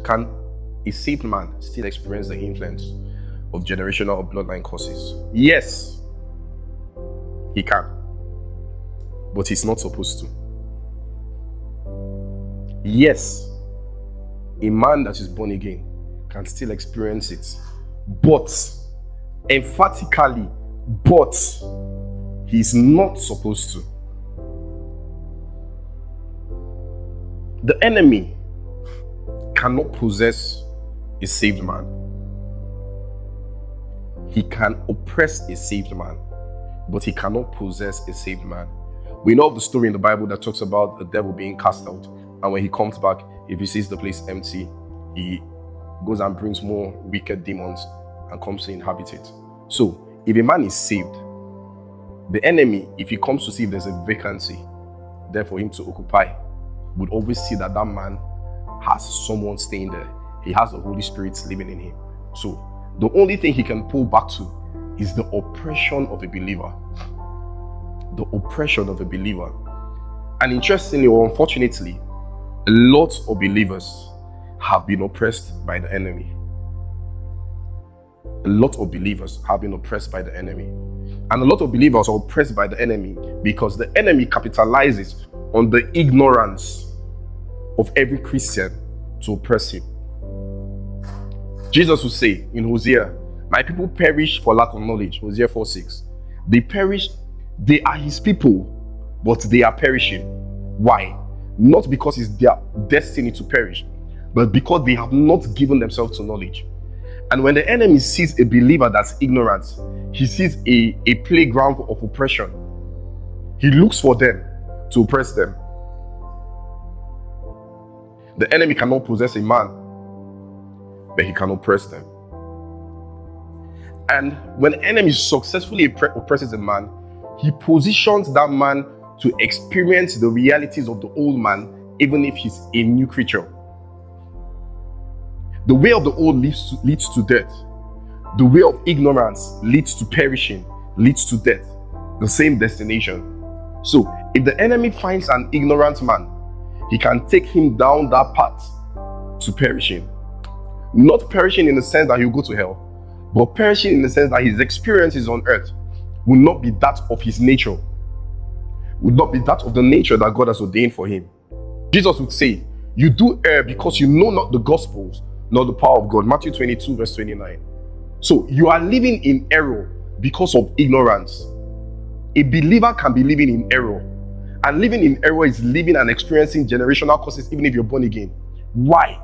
Can a saved man still experience the influence of generational or bloodline curses? Yes, he can. But he's not supposed to. Yes, a man that is born again can still experience it. But, emphatically, but, he's not supposed to. The enemy cannot possess a saved man. He can oppress a saved man, but he cannot possess a saved man. We know of the story in the Bible that talks about the devil being cast out, and when he comes back, if he sees the place empty, he goes and brings more wicked demons and comes to inhabit it. So, if a man is saved, the enemy, if he comes to see if there's a vacancy there for him to occupy, would always see that that man has someone staying there. He has the Holy Spirit living in him. So, the only thing he can pull back to is the oppression of a believer. The oppression of a believer. And interestingly or unfortunately, a lot of believers have been oppressed by the enemy. A lot of believers have been oppressed by the enemy. And a lot of believers are oppressed by the enemy because the enemy capitalizes on the ignorance of every Christian to oppress him. Jesus would say in Hosea, "My people perish for lack of knowledge." Hosea 4:6. They perish, they are his people, but they are perishing. Why? Not because it's their destiny to perish, but because they have not given themselves to knowledge. And when the enemy sees a believer that's ignorant, he sees a playground of oppression. He looks for them to oppress them. The enemy cannot possess a man, but he can oppress them. And when the enemy successfully oppresses a man, he positions that man to experience the realities of the old man, even if he's a new creature. The way of the old leads to death. The way of ignorance leads to perishing, leads to death. The same destination. So, if the enemy finds an ignorant man, he can take him down that path to perishing. Not perishing in the sense that he'll go to hell, but perishing in the sense that his experiences on earth will not be that of his nature, will not be that of the nature that God has ordained for him. Jesus would say, "You do err because you know not the gospels, nor the power of God." Matthew 22 verse 29. So you are living in error because of ignorance. A believer can be living in error. And living in error is living and experiencing generational curses even if you're born again. Why?